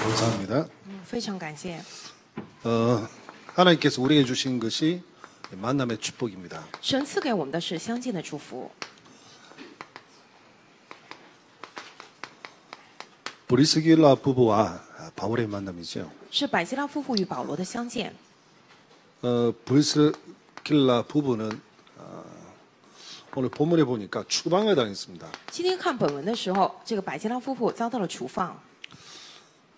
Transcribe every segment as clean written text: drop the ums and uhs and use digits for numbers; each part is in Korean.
감사합니다. 非常感谢。 하나님께서 우리에게 주신 것이 만남의 축복입니다. 神赐给我们的是相见的祝福。 브리스길라 부부와 바울의 만남이죠. 是百基拉夫妇与保罗的相见。 브리스길라 부부는 오늘 본문에 보니까 추방을 당했습니다. 今天看本文的时候，这个百基拉夫妇遭到了处放，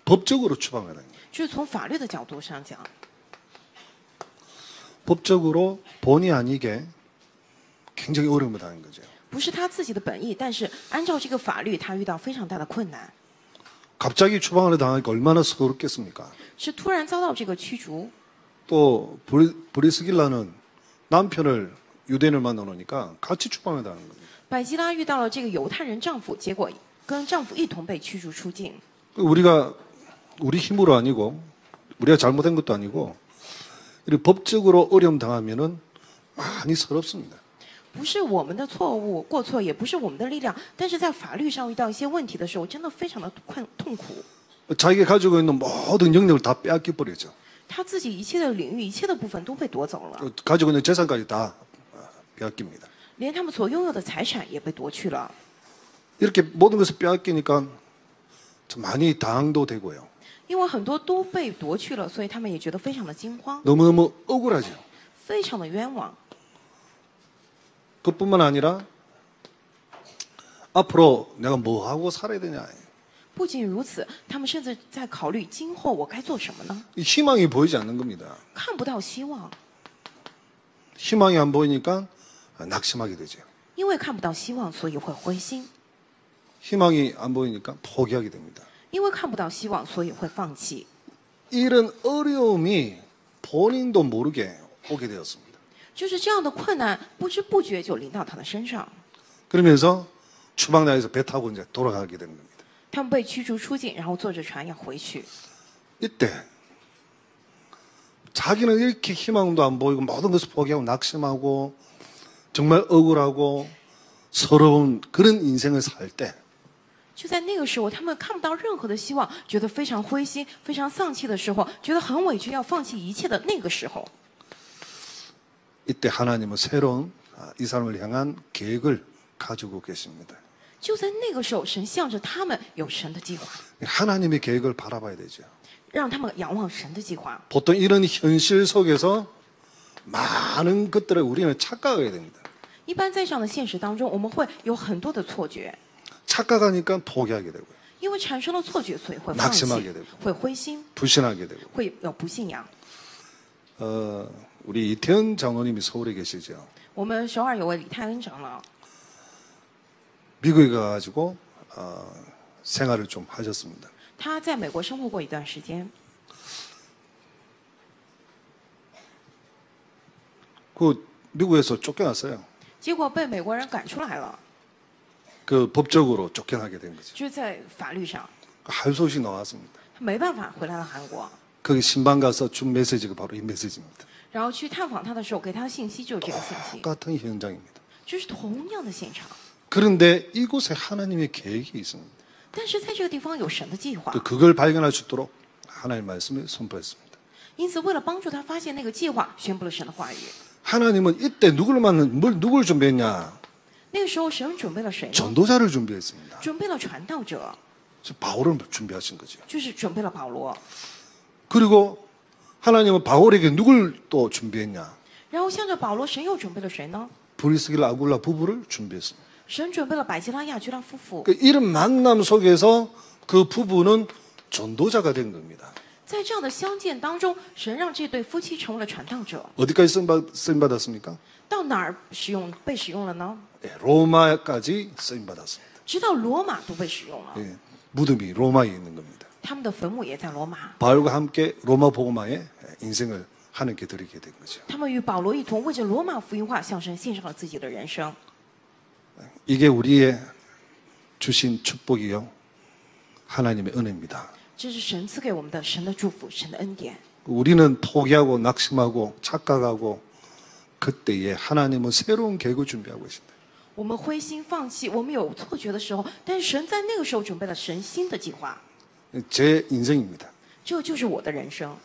법적으로 추방을 당했습니다. 就是从法律的角度上讲， 법적으로 본의 아니게 굉장히 어려움을 당한 거죠. 不是他自己的本意，但是按照这个法律，他遇到非常大的困难， 갑자기 추방을 당하니까 얼마나 서럽겠습니까? 是突然遭到这个驱逐。 또 브리스길라는 남편을 유대인을 만나놓으니까 같이 추방을 당한 겁니다. 百基拉遇到了这个犹太人丈夫，结果跟丈夫一同被驱逐出境。 우리 힘으로 아니고 우리가 잘못한 것도 아니고 이렇게 법적으로 어려움 당하면은 많이 서럽습니다. 不是我们的错误过错，也不是我们的力量，但是在法律上遇到一些问题的时候，真的非常的痛苦。 자기가 가지고 있는 모든 영역을 다 빼앗겨 버리죠. 他自己一切的领域、一切的部分都被夺走了， 가지고 있는 재산까지 다 빼앗깁니다. 连他们所拥有的财产也被夺去了。 이렇게 모든 것을 빼앗기니까 좀 많이 당황도 되고요. 因为很多都被夺去了，所以他们也觉得非常的惊慌， 너무너무 억울하죠. 非常的冤枉。 그뿐만 아니라 앞으로 내가 뭐 하고 살아야 되냐. 不仅如此，他们甚至在考虑今后我该做什么呢？ 희망이 보이지 않는 겁니다. 看不到希望， 희망이 안 보이니까 낙심하게 되죠. 因为看不到希望，所以会灰心； 희망이 안 보이니까 포기하게 됩니다. 因为看不到希望，所以会放弃。 이런 어려움이 본인도 모르게 오게 되었습니다. 就是这样的困难，不知不觉就临到他的身上。 그러면서 추방당에서 배 타고 이제 돌아가게 된 겁니다. 他们被驱逐出境，然后坐着船要回去。 이때 자기는 이렇게 희망도 안 보이고 모든 것을 포기하고 낙심하고 정말 억울하고 서러운 그런 인생을 살 때 就在那个时候，他们看不到任何的希望，觉得非常灰心、非常丧气的时候，觉得很委屈，要放弃一切的那个时候， 이때 하나님은 새로운 이 사람을 향한 계획을 가지고 계십니다. 就在那个时候，神向着他们有神的计划， 하나님의 계획을 바라봐야 되죠. 让他们仰望神的计划。 보통 이런 현실 속에서 많은 것들을 우리는 착각하게 됩니다. 一般在这样的现实当中，我们会有很多的错觉， 착각하니까 포기하게 되고요. 因为产生了错觉，所以会放弃 낙심하게 되고 ，会灰心， 불신하게 되고. 会有不信仰。 우리 이태현 장로님이 서울에 계시죠. 我们首尔有位李泰恩长老， 미국에 가가지고 생활을 좀 하셨습니다. 他在美国生活过一段时间， 그 미국에서 쫓겨났어요. 结果被美国人赶出来了， 그 법적으로 쫓겨나게 된 거죠. 就是在法律上， 할 소식 나왔습니다. 他没办法回来了韩国。 거기 신방 가서 준 메시지가 바로 이 메시지입니다. 然后去探访他的时候，给他的信息就是这个信息， 똑같은 현장입니다. 就是同样的现场。 그런데 이곳에 하나님의 계획이 있습니다. 但是在这个地方有神的计划， 그걸 발견할 수 있도록 하나님의 말씀을 선포했습니다. 因此为了帮助他发现那个计划，宣布了神的话语。 하나님은 이때 누굴 준비했냐? 那个时候神准备了谁呢？ 전도자를 준비했습니다. 准备了传道者， 바울을 준비하신 거죠. 就是准备了保罗。 그리고 하나님은 바울에게 누굴 또 준비했냐? 然后向着保罗，神又准备了谁呢？ 브리스길라 아굴라 부부를 준비했습니다. 神准备了百基拉、亚居拉夫妇。 그 이런 만남 속에서 그 부부는 전도자가 된 겁니다. 在这样的相见当中，神让这对夫妻成为了传道者。 어디까지 쓰임 받았습니까? 到哪儿被使用了呢？ 로마까지 쓰임 받았습니다. 直到罗马都被使用了， 무덤이 로마에 있는 겁니다. 他们的坟墓也在罗马。 바울과 함께 로마 복음화에 인생을 하나님께 드리게 된 거죠. 他们与保罗一同为着罗马福音化向神献上了自己的人生。 이게 우리의 주신 축복이요 하나님의 은혜입니다. 这是神赐给我们的神的祝福，神的恩典。 우리는 포기하고 낙심하고 착각하고 그때에 하나님은 새로운 계획을 준비하고 계신다. 我们灰心放弃，我们有错觉的时候，但是神在那个时候准备了神新的计划。제 인생입니다. 这就是我的人生。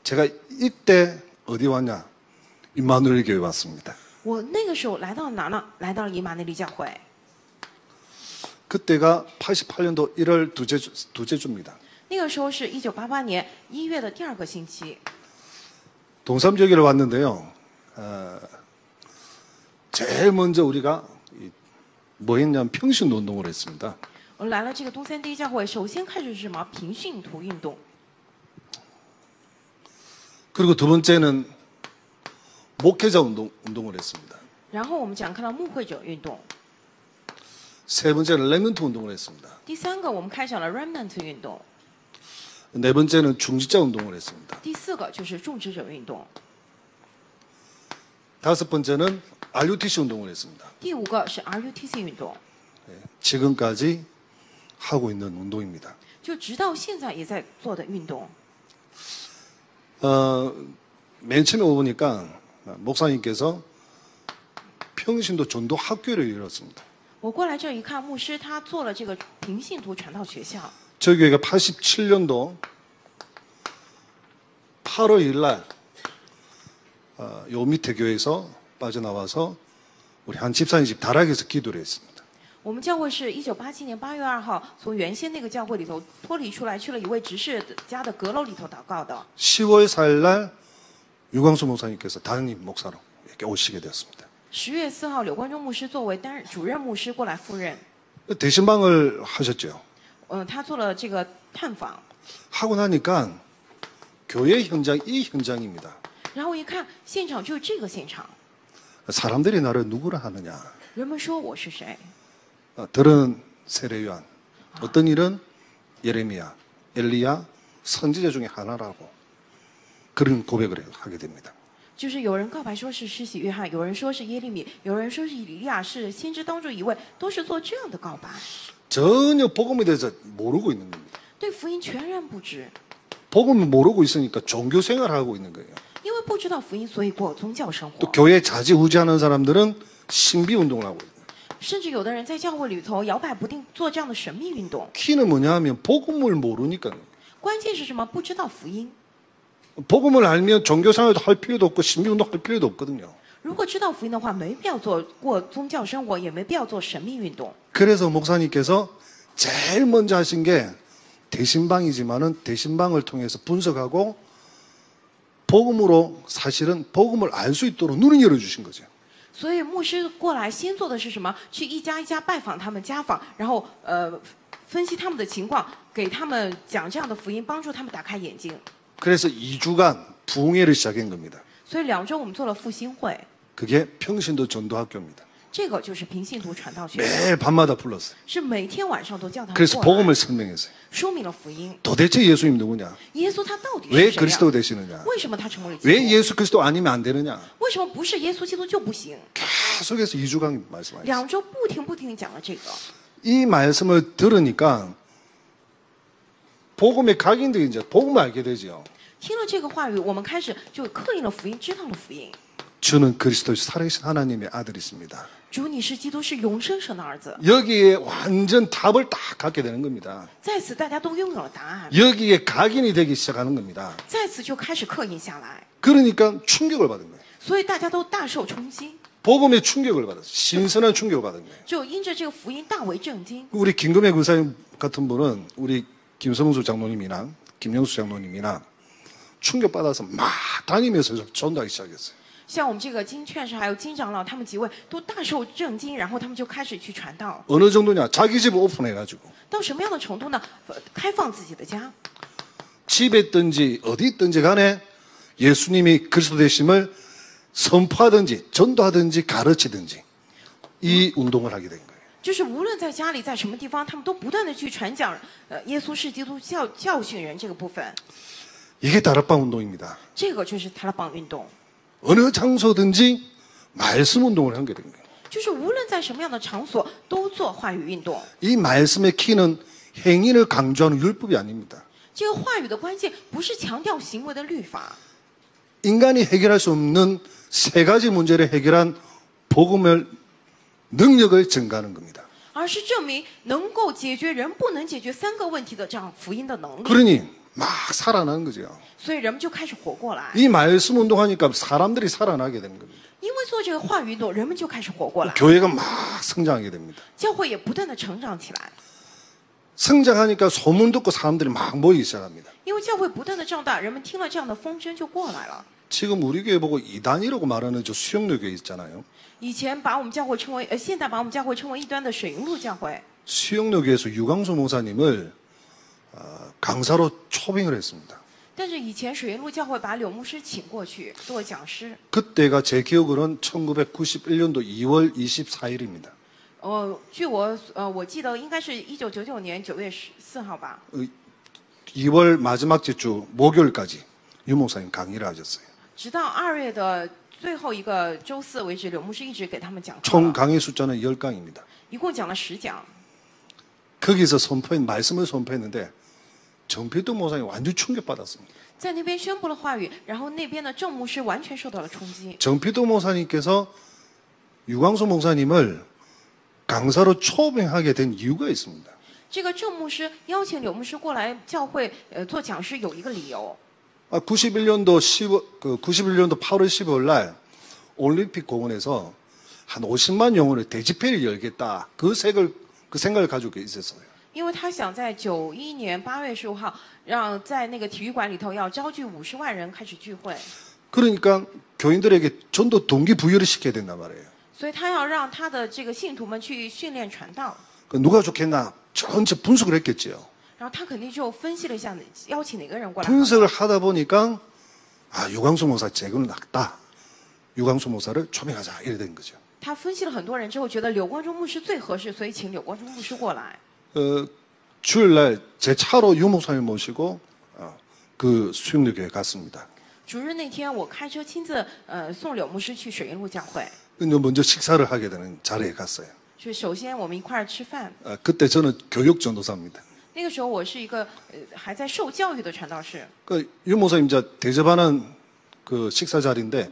제가 이때 어디 왔냐? 임마누엘 교회 왔습니다. 我那个时候来到哪呢？来到了以马内利教会。 그때가 88년도 1월 두째 주입니다. 那个时候是1988年1月的第2个星期。 동삼교회를 왔는데요. 제일 먼저 우리가 뭐 했냐면 평신도 운동을 했습니다. 我来了这个东三第一教会，首先开始是什么？平信徒运动。 그리고 두 번째는 목회자 운동을 했습니다. 然后我们讲看到牧会者运动。 세 번째는 렘넌트 운동을 했습니다. 第3个我们开展了 remnant 运动。 네 번째는 중직자 운동을 했습니다. 第4个就是种植者运动。 다섯 번째는 RUTC 운동을 했습니다. 第5个是 RUTC 运动。 지금까지 하고 있는 운동입니다. 就直到现在也在做的运动。 맨 처음에 오보니까 목사님께서 평신도 전도 학교를 열었습니다. 我过来这一看，牧师他做了这个平信徒传道学校。 저희 교회가 87년도 8월 1일 날 요 밑에 교회에서 빠져나와서 우리 한 집사님 집 다락에서 기도를 했습니다. 我们教会是1987年8月2号从原先那个教会里头脱离出来，去了一位执事家的阁楼里头祷告的。 10월 4일 날 유광수 목사님께서 담임 목사로 이렇게 오시게 되었습니다. 10月4号，柳冠中牧师作为担任主任牧师过来赴任。 대신방을 하셨죠. 他做了这个探访， 하고 나니까 교회 현장 이 현장입니다. 然后一看现场就是这个现场， 사람들이 나를 누구라 하느냐. 人们说我是谁？ 들은 세례요한, 어떤 일은 예레미야, 엘리야, 선지자 중에 하나라고 그런 고백을 하게 됩니다. 就是有人告白说是施洗约翰，有人说是耶利米，有人说是以利亚，是先知当中一位，都是做这样的告白， 전혀 복음에 대해서 모르고 있는 겁니다. 对福音全然不知， 복음을 모르고 있으니까 종교 생활을 하고 있는 거예요. 因为不知道福音，所以过宗教生 또 活。 교회 자지우지하는 사람들은 신비 운동을 하고 있는 거예요. 甚至有的人在教会里头摇摆不定，做这样的神秘运动。 키는 뭐냐 하면 복음을 모르니까. 关键是什么？不知道福音。 복음을 알면 종교 생활도 할 필요도 없고 신비 운동 할 필요도 없거든요. 如果知道福音的话，没必要做过宗教生活，也没必要做神秘运动。 그래서 목사님께서 제일 먼저 하신 게 대신방이지만은 대신방을 통해서 분석하고 복음으로 사실은 복음을 알 수 있도록 눈을 열어주신 거죠. 所以牧师过来先做的是什么？去一家一家拜访他们家访，然后分析他们的情况，给他们讲这样的福音，帮助他们打开眼睛。 그래서 2주간 부흥회를 시작한 겁니다. 所以2周我们做了复兴会， 그게 평신도 전도학교입니다. 这个就是平信徒传道学校， 매일 밤마다 불렀어요. 是每天晚上都叫他们 그래서 过来， 복음을 설명했어요. 说明了福音。 도대체 예수님 누구냐? 耶稣他到底 왜 是谁 그리스도 呀？ 되시느냐? 为什么他成为了基 왜 督？ 예수 그리스도 아니면 안 되느냐? 为什么不是耶稣基督就不行？ 계속해서 2주간 말씀하셨어요. 2周不停地讲了这个。 이 말씀을 들으니까 복음의 각인들이 이제 복음을 알게 되죠. 听了这个话语，我们开始就刻印了福音，知道了福音。 주는 그리스도 살아계신 하나님의 아들이십니다. 主，你是基督，是永生神的儿子。 여기에 완전 답을 딱 갖게 되는 겁니다. 在此，大家都拥有了答案， 여기에 각인이 되기 시작하는 겁니다. 在此就开始刻印下来， 그러니까 충격을 받은 거예요. 所以大家都大受冲击， 복음의 충격을 받았어요. 신선한 충격을 받은 거예요. 就因着这个福音大为震惊。 우리 김금혜 군사님 같은 분은 우리 김성수 장로님이나 김영수 장로님이나 충격받아서 막 다니면서 전도하기 시작했어요. 像我们这个金劝士还有金长老，他们几位都大受震惊，然后他们就开始去传道。 어느 정도냐? 자기 집을 오픈해가지고 到什么样的程度呢？开放自己的家， 집에 있든지 어디 있든지 간에 예수님이 그리스도 되심을 선포하든지 전도하든지 가르치든지 이 운동을 하게 된 거예요. 就是无论在家里，在什么地方，他们都不断的去传讲，耶稣是基督，教训人这个部分。 이게 다락방 운동입니다. 这个就是塔拉邦运动， 어느 장소든지 말씀 운동을 하게 된 거예요. 就是无论在什么样的场所都做话语运动。 이 말씀의 키는 행위를 강조하는 율법이 아닙니다. 这个话语的关键不是强调行为的律法， 인간이 해결할 수 없는 세 가지 문제를 해결한 복음의 능력을 증가하는 겁니다. 而是证明能够解决人不能解决3个问题的这样福音的能力。 그러니 막 살아나는 거죠. 所以人们就开始活过来。 이 말씀 운동하니까 사람들이 살아나게 되는 겁니다. 因为做这个话语运动，人们就开始活过来， 교회가 막 성장하게 됩니다. 教会也不断的成长起来。 성장하니까 소문 듣고 사람들이 막 모이기 시작합니다. 因为教会不断的长大，人们听了这样的风声就过来了。 지금 우리 교회 보고 이단이라고 말하는 저 수영로 교회 있잖아요. 以前把我们教会称为现在把我们教会称为异端的水云路教会。 수영로 교회에서 유광수 목사님을 강사로 초빙을 했습니다. 但是以前水云路教会把柳牧师请过去做讲师。 그때가 제 기억으로는 1991년도 2월 24일입니다. 据我记得应该是1999年9月14号吧。 2월 마지막 주 목요일까지 유 목사님 강의를 하셨어요. 直到2月的最后一个周四为止，柳牧师一直给他们讲课。 총 강의 숫자는 10강입니다. 一共讲了10讲。 거기서 말씀을 선포했는데 정필도 목사님이 완전 충격받았습니다. 在那边宣布了话语，然后那边的郑牧师完全受到了冲击。 정필도 목사님께서 유광수 목사님을 강사로 초빙하게 된 이유가 있습니다. 这个郑牧师邀请柳牧师过来教会做讲师有一个理由。 91년도 8월 15일 날 올림픽 공원에서 한 50만 영혼의 대집회를 열겠다. 그 생각을 가지고 있었어요. 因为他想在91年8月15号，让在那个体育馆里头要招聚50万人开始聚会。 그러니까 교인들에게 전도 동기부여를 시켜야 된단 말이에요. 所以他要让他的这个信徒们去训练传道。 누가 좋겠나 전체 분석을 했겠지요. 然后他肯定就分析了一下，邀请哪个人过来。 분석을 하다 보니까 유광수 목사 재건은 낫다. 유광수 목사를 초빙하자 이래 된 거죠. 他分析了很多人之后，觉得柳光中牧师最合适，所以请柳光中牧师过来。 주일날 제 차로 유 목사님 모시고 그 수영로교회 갔습니다. 主日那天，我开车亲自送柳牧师去水云路教会。 근데 먼저 식사를 하게 되는 자리에 갔어요. 是首先我们一块儿吃饭。 그때 저는 교육 전도사입니다. 那个时候我是一个还在受教育的传道士。 유 목사님 이제 대접하는 그 식사 자리인데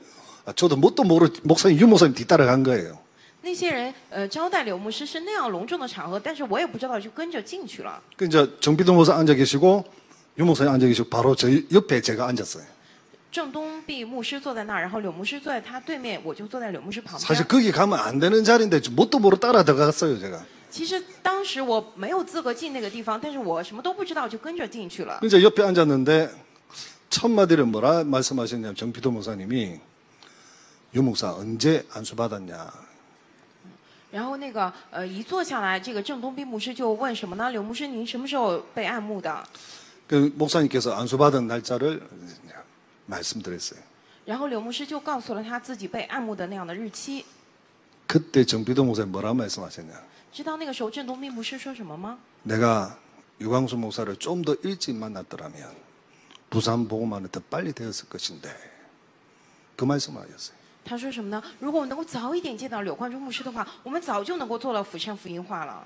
저도 뭣도 모르 목사님 유 목사님 뒤따라간 거예요. 那些人招待柳牧师是那样隆重的场合，但是我也不知道就跟着进去了。 그 이제 정비동 목사 앉아 계시고 유 목사님 앉아 계시고 바로 저 옆에 제가 앉았어요. 郑东碧牧师坐在那儿，然后柳牧师坐在他对面，我就坐在柳牧师旁边。 사실 거기 가면 안 되는 자리인데 뭣도 모르 따라 들어갔어요 제가. 其实当时我没有资格进那个地方，但是我什么都不知道，就跟着进去了。 이제 옆에 앉았는데 첫 마디를 뭐라 말씀하셨냐면 정피도 목사님이 유 목사 언제 안수 받았냐. 然后那个一坐下来，这个郑东碧牧师就问什么呢？柳牧师，您什么时候被按牧的？ 그 목사님께서 안수 받은 날짜를 말씀드렸어요. 然后柳牧师就告诉了他自己被按牧的那样的日期。 그때 정비도 목사님 뭐라 말씀하셨냐. 知道那个时候郑东碧牧师说什么吗？ 내가 유광수 목사를 좀 더 일찍 만났더라면 부산 복음화는 더 빨리 되었을 것인데 그 말씀을 하셨어요. 他说什么呢？如果我能够早一点见到柳冠中牧师的话，我们早就能够做了釜山福音化了。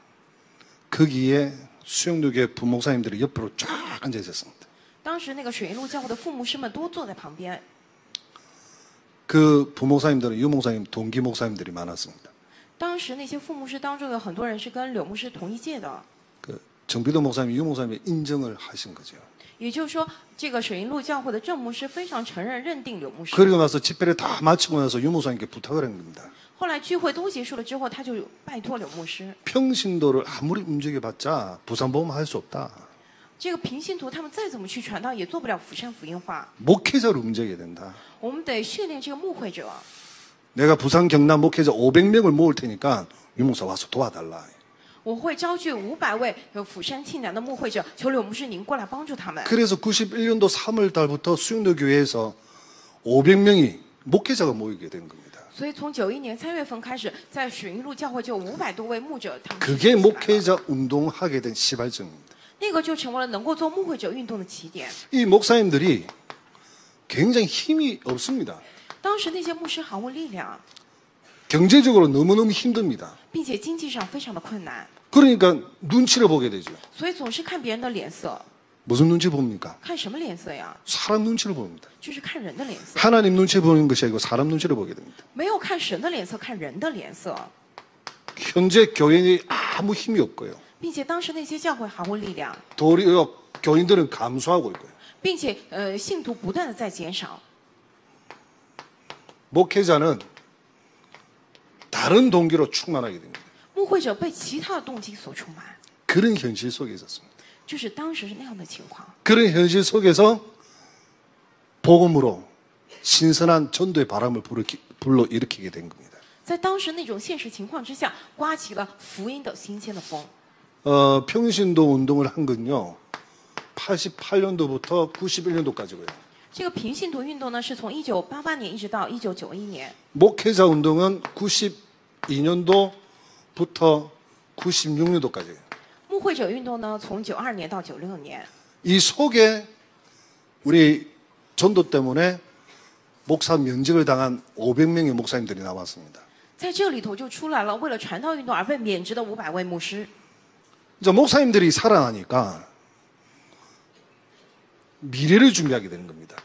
거기에 수영교회 부목사님들이 옆으로 쫙 앉아 있었습니다. 当时那个水云路教会的副牧师们都坐在旁边。 그 부목사님들은 유 목사님 동기 목사님들이 많았습니다. 当时那些副牧师当中有很多人是跟柳牧师同一届的。 그 정비도 목사님, 유 목사님이 인정을 하신 거죠. 也就是说，这个水云路教会的郑牧师非常承认认定柳牧师。 그리고 나서 집회를 다 마치고 나서 유 목사님께 부탁을 한 겁니다. 后来聚会都结束了之后，他就拜托柳牧师。 평신도를 아무리 움직여봤자 부산복음 할 수 없다. 这个平信徒他们再怎么去传道，也做不了釜山福音化。 목회자를 움직여야 된다. 我们得训练这个牧会者。 내가 부산 경남 목회자 500명을 모을 테니까 유 목사 와서 도와달라. 我会招聚500位釜山庆南的牧会者，求柳牧师您过来帮助他们。 그래서 91년도 3월 달부터 수영로 교회에서 500명이 목회자가 모이게 된 겁니다. 所以从91年3月份开始，在水云路教会就有500多位牧者，他们 그게 목회자 운동하게 된 시발점입니다. 那个就成为了能够做牧会者运动的起点。 이 목사님들이 굉장히 힘이 없습니다. 当时那些牧师毫无力量， 경제적으로 너무너무 힘듭니다. 并且经济上非常的困难， 그러니까 눈치를 보게 되죠. 所以总是看别人的脸色。 무슨 눈치 봅니까? 看什么脸色呀？ 사람 눈치를 봅니다. 就是看人的脸色， 하나님 눈치 보는 것이 아니고 사람 눈치를 보게 됩니다. 没有看神的脸色，看人的脸色。 현재 교인이 아무 힘이 없고요. 并且当时那些教会毫无力量， 도리어 교인들은 감소하고 있고요. 并且信徒不断的在减少。 목회자는 다른 동기로 충만하게 됩니다. 牧会者被其他的动机所充满， 그런 현실 속에 있었습니다. 就是当时是那样的情况。 그런 현실 속에서 복음으로 신선한 전도의 바람을 불러일으키게 된 겁니다. 在当时那种现实情况之下，刮起了福音的新鲜的风。 평신도 운동을 한 건요, 88년도부터 91년도까지고요. 这个平信徒运动呢，是从1988年一直到1991年。 목회자 운동은 92년도부터 96년도까지예요. 牧会者运动呢，从92年到96年。 이 속에 우리 전도 때문에 목사 면직을 당한 500명의 목사님들이 나왔습니다. 在这里头就出来了，为了传道运动而被免职的500位牧师。 이제 목사님들이 살아나니까 미래를 준비하게 되는 겁니다.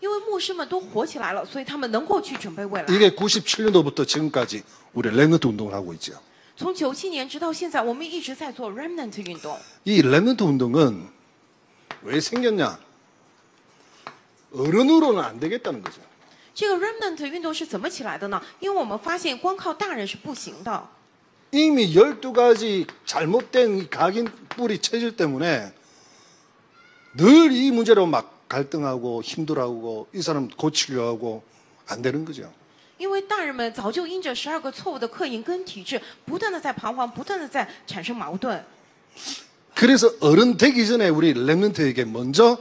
因为牧师们都活起来了，所以他们能够去准备未来。 이게 97년도부터 지금까지 우리 렘넌트 운동을 하고 있죠. 从97年直到现在，我们一直在做 Remnant 运动。 이 렘넌트 운동은 왜 생겼냐? 어른으로는 안 되겠다는 거죠. 这个 Remnant 运动是怎么起来的呢？因为我们发现光靠大人是不行的。 이미 12가지 잘못된 이 각인 뿌리 체질 때문에 늘 이 문제로 막 갈등하고 힘들어하고 이 사람 고치려고 하고 안 되는 거죠. 因为大人们早就因着12个错误的刻印跟体制，不断的在彷徨，不断的在产生矛盾。 그래서 어른 되기 전에 우리 렘넌트에게 먼저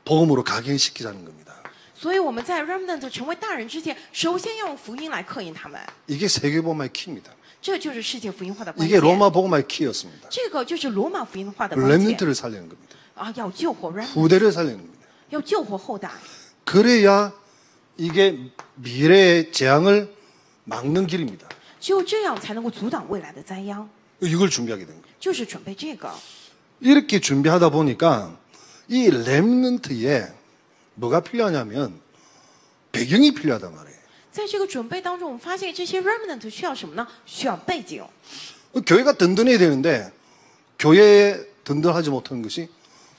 복음으로 각인시키자는 겁니다. 所以我们在 Remnant 成为大人之前，首先要用福音来刻印他们。 이게 세계복음화의 키입니다. 这就是世界福音化的关 이게 键。 로마 복음화의 키였습니다. 这个就是罗马福音化的关键 렘넌트를 살리는 겁니다. 啊！要救活 Remnant， 후대를 살리는 겁니다. 要救活后代。 그래야 이게 미래의 재앙을 막는 길입니다. 只有这样才能够阻挡未来的灾殃， 이걸 준비하게 된 거예요. 就是准备这个。 이렇게 준비하다 보니까 이 렘넌트에 뭐가 필요하냐면 배경이 필요하단 말이에요. 在这个准备当中，我们发现这些 Remnant 需要什么呢？需要背景。 교회가 든든해야 되는데 교회에 든든하지 못하는 것이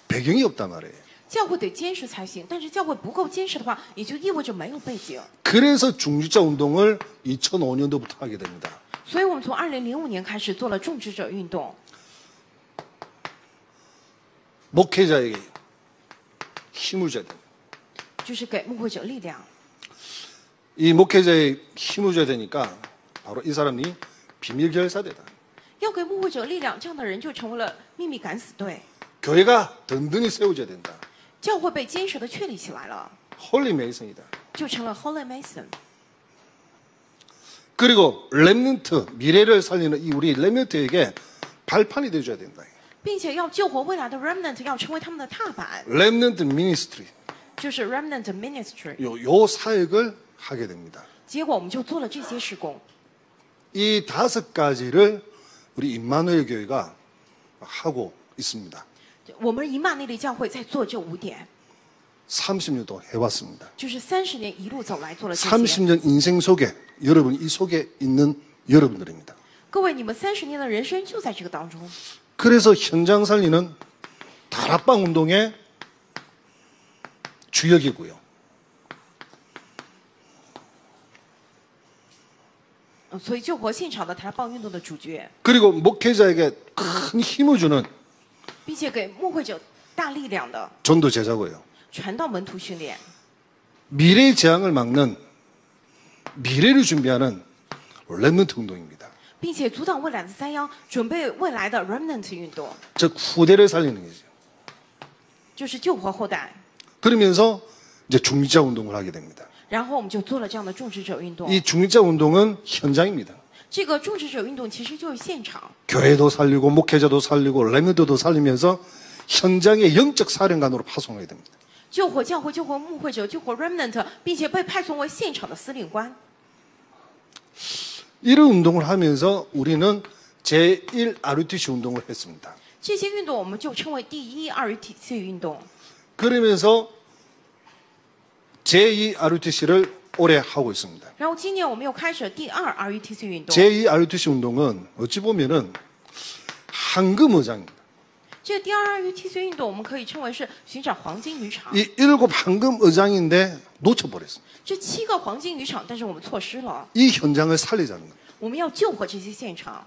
배경이 없단 말이에요. 教会得坚实才行，但是教会不够坚实的话，也就意味着没有背景。 그래서 중직자 운동을 2005년도부터 하게 됩니다. 所以我们从2005年开始做了种植者运动， 목회자에게 힘을 줘야 됩니다. 就是给牧会者力量。 이 목회자에 힘을 줘야 되니까 바로 이 사람이 비밀 결사대다. 要给牧会者力量，这样的人就成为了秘密敢死队。 교회가 든든히 세워져야 된다. 教会被坚实的确立起来了， 홀리 메이슨이다. 就成了 Holy Mason。 그리고 렘넌트 미래를 살리는 이 우리 렘넌트에게 발판이 되어줘야 된다. 并且要救活未来的 Remnant， 要成为他们的踏板， 렘넌트 미니스트리 就是 Remnant Ministry。 요 사역을 하게 됩니다. 结果我们就做了这些事工。 이 5가지를 우리 임마누엘 교회가 하고 있습니다. 我们以马内利教会在做这5点， 30년 동안 해왔습니다. 就是30年一路走来做了这些。 30년 인생 속에 여러분 이 속에 있는 여러분들입니다. 各位，你们30年的人生就在这个当中。 그래서 현장 살리는 다락방 운동의 주역이고요. 所以救活现场的台棒运动的主角， 그리고 목회자에게 큰 힘을 주는 并且给牧会者大力量的 전도 제자고요. 传道门徒训练， 미래의 재앙을 막는 미래를 준비하는 렘넌트 운동입니다. 并且阻挡未来的灾殃，准备未来的 Remnant 运动， 즉 후대를 살리는 거죠. 就是救活后代。 그러면서 이제 중직자 운동을 하게 됩니다. 然后我们就做了这样的种植者运动。 이 중직자 운동은 현장입니다. 这个种植者运动其实就是现场， 교회도 살리고 목회자도 살리고 렘넌트도 살리면서 현장의 영적 사령관으로 파송하게 됩니다. 救活教会、救活牧会者、救活 Remnant， 并且被派送为现场的司令官。 이런 운동을 하면서 우리는 제1 RUTC 운동을 했습니다. 这些运动我们就称为第一RUTC运动。 그러면서 제2 RUTC를 올해 하고 있습니다. 然后今年我们又开始第2 RUTC 运动。 제2 RUTC 운동은 어찌 보면은 황금의장입니다. 这个第2 RUTC 运动，我们可以称为是寻找黄金渔场。 이 7 황금의장인데 놓쳐버렸습니다. 这7个黄金渔场，但是我们错失了。 이 현장을 살리자는 겁니다. 我们要救活这些现场。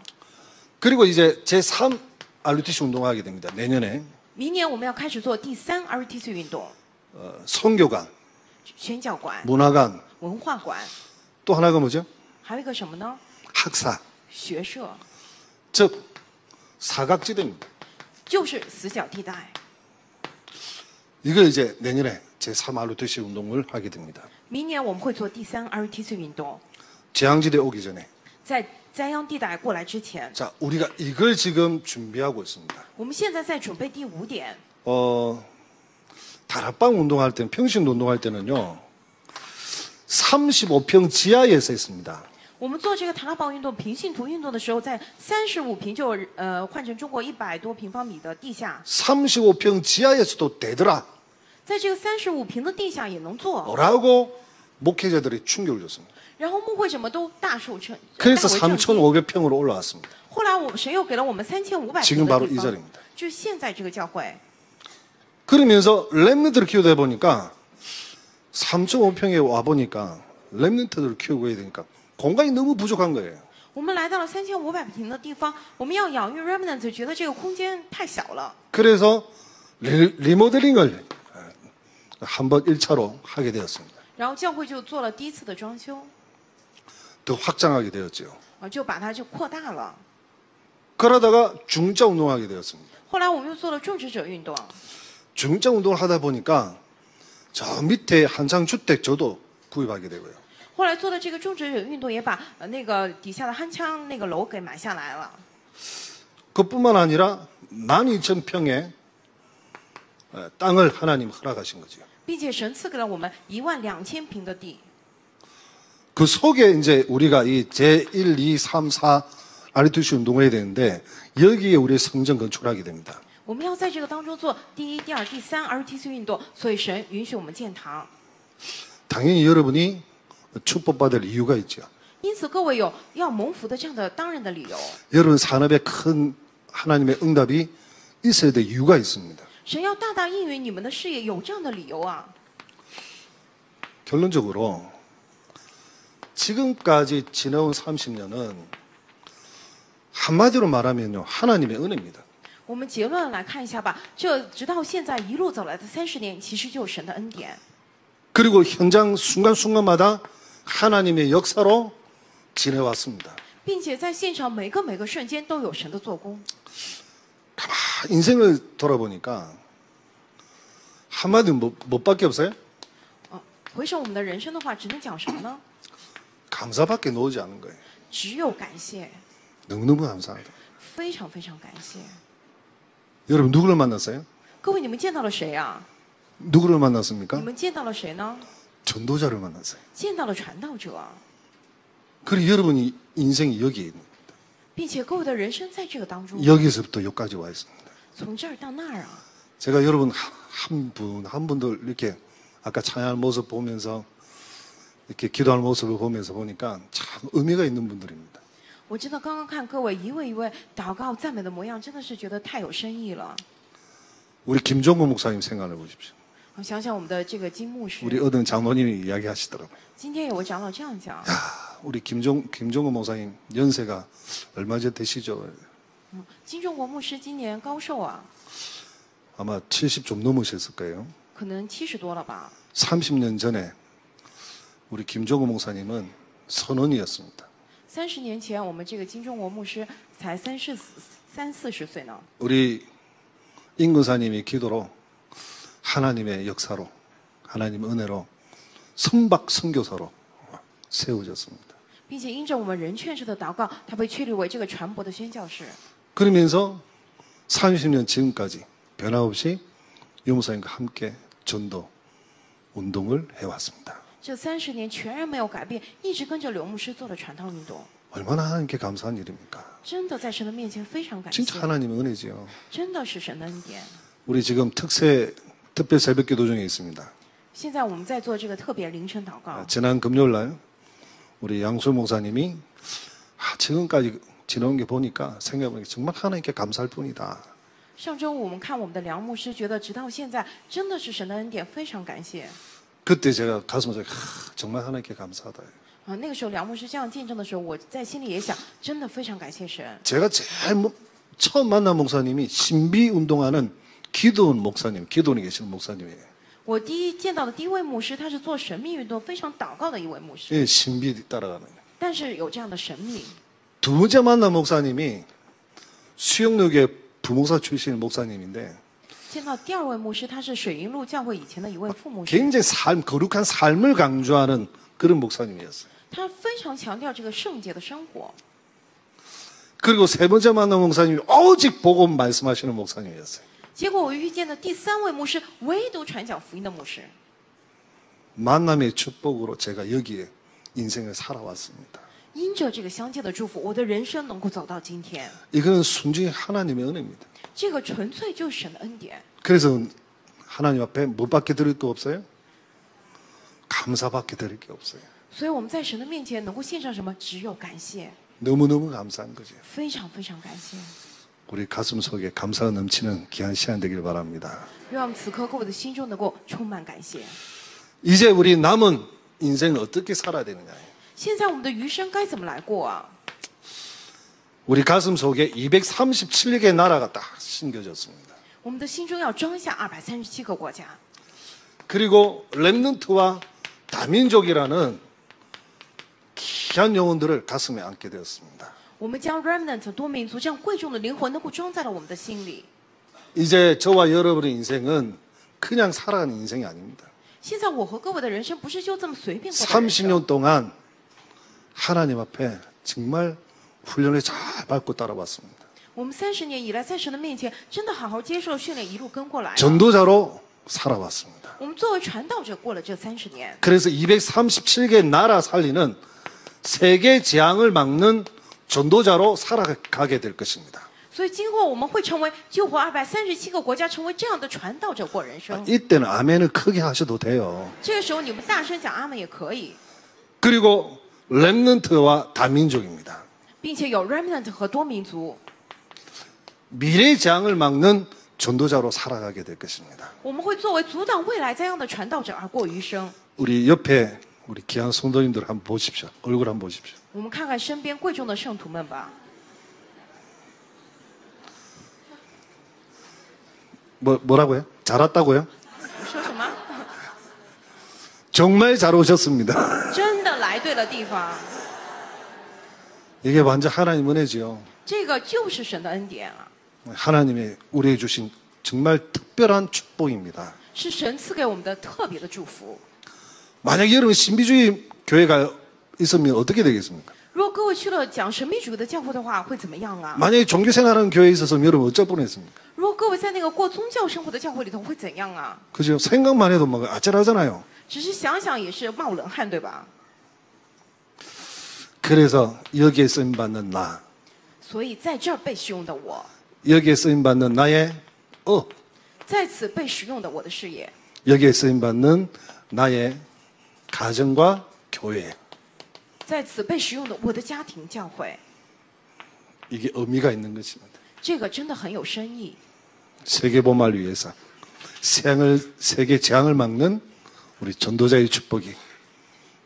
그리고 이제 제3 RUTC 운동하게 됩니다. 내년에 明年我们要开始做第3 RUTC 运动， 선교관, 宣教馆、 문화관, 文化馆， 또 하나가 뭐죠? 还有一个什么呢？ 학사, 学社， 즉 사각지대입니다. 就是死角地带。 이걸 이제 내년에 제3 RUTC 운동을 하게 됩니다. 明年我们会做第3 RUTC 运动， 재앙지대 오기 전에. 在灾殃地带过来之前， 자, 우리가 이걸 지금 준비하고 있습니다. 我们现在在准备第5点。 다락방 운동할 때는, 평신도 운동할 때는요, 35평 지하에서 했습니다. 我们做这个塔拉邦运动、平信徒运动的时候，在35平就换成中国100多平方米的地下， 35평 지하에서도 되더라. 在这个35平的地下也能做。 라고 목회자들이 충격을 줬습니다. 然后牧会者们都大受震， 그래서 大为震惊。 3,500평으로 올라왔습니다. 后来神又给了我们3500 지금 平 바로 的 이 地方， 자리입니다. 就是现在这个教会。 그러면서 랩런트를 키우다 보니까 3,500평에 와보니까 랩런트들을 키우고 해야 되니까 공간이 너무 부족한 거예요. 我们来到了3500平的地方，我们要养育 remnants， 觉得这个空间太小了， 그래서 리모델링을 한번 1차로 하게 되었습니다. 然后教会就做了第1次的装修， 더 확장하게 되었죠. 就把它就扩大了。 그러다가 중자 운동하게 되었습니다. 后来我们又做了种植者运动， 중자 운동을 하다 보니까 저 밑에 한창 주택 저도 구입하게 되고요. 后来做的这个种植者运动，也把那个底下的酣枪那个楼给买下来了。 그뿐만 아니라 12,000평의 땅을 하나님 허락하신 거죠. 并且神赐给了我们12000平的地， 그 속에 이제 우리가 이 제1, 2, 3, 4 RUTC 운동을 해야 되는데 여기에 우리 성전 건축을 하게 됩니다. 我们要在这个当中做第1、第2、第3 RUTC 运动，所以神允许我们建堂。 당연히 여러분이 축복받을 이유가 있죠. 因此，各位有要蒙福的这样的当然的理由。 여러분 산업에 큰 하나님의 응답이 있어야 될 이유가 있습니다. 神要大大应允你们的事业，有这样的理由啊。 결론적으로 지금까지 지나온 30년은 한마디로 말하면요 하나님의 은혜입니다. 我们结论来看一下吧，这直到现在一路走来的30年，其实就是神的恩典。 그리고 현장 순간순간마다 하나님의 역사로 지내왔습니다. 并且在现场每个瞬间都有神的做工。 인생을 돌아보니까 한마디 뭐밖에 없어요? 回首我们的人生的话，只能讲什么呢？ 감사밖에 나오지 않은 거예요. 只有感谢， 너무너무 감사하다. 非常非常感谢。 여러분 누구를 만났어요? 各位，你们见到了谁啊？ 누구를 你 만났습니까? 们见到了谁呢？ 전도자를 만났어요. 见到了传道者， 그리고 여러분이 인생이 여기에 있는 并且各位的人生在这个当中， 여기서부터 여기까지 와 있습니다. 从这儿到那儿啊。 제가 여러분 한 분들 이렇게 아까 찬양하는 모습 보면서 이렇게 기도하는 모습을 보면서 보니까 참 의미가 있는 분들입니다. 我真的刚刚看各位一位一位祷告赞美的模样，真的是觉得太有深意了。 우리 김종국 목사님 생각을 보십시오. 我想想我们的这个金牧师， 우리 어떤 장로님이 이야기하시더라고요. 今天有位长老这样讲， 우리 김종국 목사님 연세가 얼마 전 되시죠? 金中国牧师今年高寿啊， 아마 70 좀 넘으셨을 거예요. 可能70多了吧。 30년 전에 우리 김종국 목사님은 선원이었습니다. 30年前，我们这个金中国牧师才30-40岁呢。 우리 임근사님이 기도로 하나님의 역사로 하나님의 은혜로 선박 선교사로 세워졌습니다. 并且因着我们人劝世的祷告，他被确立为这个船舶的宣教士。 그러면서 30년 지금까지 변함없이 유무사님과 함께 전도 운동을 해왔습니다. 这30年全然没有改变，一直跟着刘牧师做了传道运动， 얼마나 하나님께 감사한 일입니까? 真的在神的面前非常感谢， 진짜 하나님의 은혜지요. 真的是神的恩典。 우리 지금 특별 새벽기도 중에 있습니다. 现在我们在做这个特别凌晨祷告。 지난 금요일 날 우리 양수 목사님이 지금까지 지나온 게 보니까 생각해보니까 정말 하나님께 감사할 뿐이다. 上周我们看我们的梁牧师，觉得直到现在真的是神的恩典，非常感谢。 그때 제가 가슴에서 정말 하나님께 감사하다. 那个时候梁牧师这样见证的时候，我在心里也想，真的非常感谢神。 제가 처음 만난 목사님이 신비 운동하는 기도원 목사님, 기도원에 계시는 목사님이에요. 我见到的第一位牧师，他是做神秘运动非常祷告的一位牧师， 예, 신비 따라가는. 但是有这样的神秘。 두 번째 만난 목사님이 수영역의 부목사 출신 목사님인데 见到第二位牧师，他是水银路教会以前的一位副牧师， 굉장히 거룩한 삶을 강조하는 그런 목사님이었어요. 他非常强调这个圣洁的生活。 그리고 세 번째 만난 목사님이 오직 복음 말씀하시는 목사님이었어요. 结果我遇见的第三位牧师，唯独传讲福音的牧师。 만남의 축복으로 제가 여기에 인생을 살아왔습니다. 因着这个相见的祝福，我的人生能够走到今天， 이거는 순전히 하나님의 은혜입니다. 这个纯粹就是神的恩典。 그래서 하나님 앞에 뭐밖에 드릴 거 없어요? 감사밖에 드릴 게 없어요. 所以我们在神的面前能够献上什么？只有感谢， 너무너무 감사한 거죠. 非常非常感谢。 우리 가슴 속에 감사가 넘치는 귀한 시간 되길 바랍니다. 愿我们此刻各位的心中能够充满感谢。 이제 우리 남은 인생을 어떻게 살아야 되느냐. 现在我们的余生该怎么来过啊？ 우리 가슴 속에 237개 나라가 딱 심겨졌습니다. 我们的心中要装下237个国家， 그리고 렘넌트와 다민족이라는 귀한 영혼들을 가슴에 안게 되었습니다. 我们将 remnant 多民族这样贵重的灵魂能够装在了我们的心里。 이제 저와 여러분의 인생은 그냥 살아가는 인생이 아닙니다. 现在我和各位的人生不是就这么随便过的人生。 30년 동안 하나님 앞에 정말 훈련을 잘 받고 따라왔습니다. 我们30年以来在神的面前真的好好接受训练，一路跟过来了。 전도자로 살아왔습니다. 我们作为传道者过了这30年， 그래서 237개 나라 살리는 세계 재앙을 막는 전도자로 살아가게 될 것입니다. 所以今后我们会成为救活237个国家，成为这样的传道者过人生。 이때는 아멘을 크게 하셔도 돼요. 这个时候你们大声讲阿门也可以， 그리고 렘넌트와 다민족입니다. 并且有 remnant 和多民族， 미래 재앙을 막는 전도자로 살아가게 될 것입니다. 我们会作为阻挡未来灾殃的传道者而过余生。 우리 옆에 우리 귀한 성도님들 한번 보십시오. 얼굴 한번 보십시오. 我们看看身边贵重的圣徒们吧。 뭐라고요? 잘 왔다고요? 说什么？ 정말 잘 오셨습니다. 真的来对了地方， 이게 완전 하나님 은혜지요. 这个就是神的恩典啊， 하나님이 우리에게 주신 정말 특별한 축복입니다. 是神赐给我们的特别的祝福。 만약에 여러분 신비주의 교회가 있으면 어떻게 되겠습니까? 如果各位去了讲神秘主义的教会的话，会怎么样啊？ 만약에 종교생활하는 교회에 있었으면 여러분 어쩔 뻔했습니까? 如果各位在那个过宗教生活的教会里头，会怎样啊？ 그죠? 생각만 해도 막 아찔하잖아요. 只是想想也是冒冷汗，对吧？ 그래서 여기에 쓰임받는 나, 所以在这儿被使用的我， 여기에 쓰임받는 나의 在此被使用的我的事业， 여기에 쓰임받는 나의 가정과 교회. 在此被使用的我的家庭教会， 이게 의미가 있는 것입니다. 这个真的很有深意。 세계 복음을 위해서 세계 재앙을 막는 우리 전도자의 축복이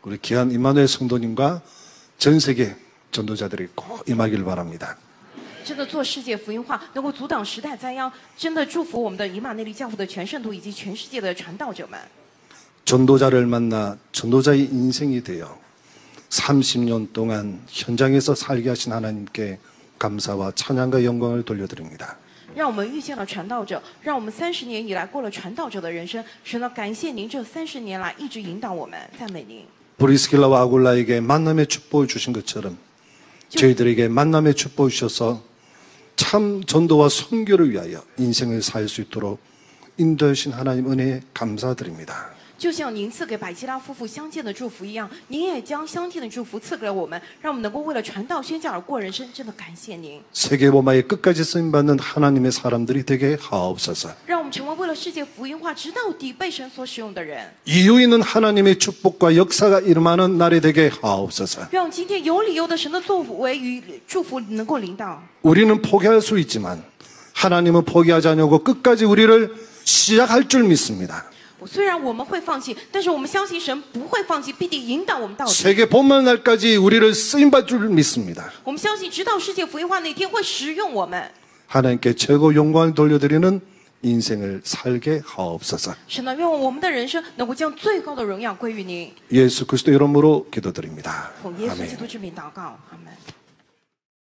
우리 귀한 임마누엘 성도님과 전 세계 전도자들이 꼭 임하기를 바랍니다. 真的做世界福音化，能够阻挡时代灾殃，真的祝福我们的以马内利教会的全圣徒以及全世界的传道者们。 전도자를 만나 전도자의 인생이 되어 30년 동안 현장에서 살게 하신 하나님께 감사와 찬양과 영광을 돌려드립니다. 让我们遇见了传道者，让我们30年以来过了传道者的人生。神呢，感谢您这30年来一直引导我们，赞美您。 브리스길라와 아굴라에게 만남의 축복을 주신 것처럼 저희들에게 만남의 축복을 주셔서 참 전도와 선교를 위하여 인생을 살 수 있도록 인도하신 하나님 은혜에 감사드립니다. 就像您赐给百基拉夫妇相见的祝福一样，您也将相见的祝福赐给了我们，让我们能够为了传道宣教而过人生。真的感谢您， 세계복음화에 끝까지 쓰임받는 하나님의 사람들이 되게 하옵소서. 让我们成为为了世界福音化直到底被神所使用的人。 이유 있는 하나님의 축복과 역사가 일어나는 날이 되게 하옵소서. 让今天有理由的神的作为与祝福能够临到。 우리는 포기할 수 있지만 하나님은 포기하지 않고 끝까지 우리를 시작할 줄 믿습니다. 虽然我们会放弃，但是我们相信神不会放弃，必定引导我们到底。 세계 본만 날까지 우리를 쓰임받을 줄 믿습니다. 我们相信，直到世界福音化那天会使用我们。 하나님께 최고 영광을 돌려드리는 인생을 살게 하옵소서. 神呢，愿我们的人生能够将最高的荣耀归于您。 예수 그리스도 이름으로 기도드립니다. 奉耶稣基 아멘. 督之名祷告，阿门。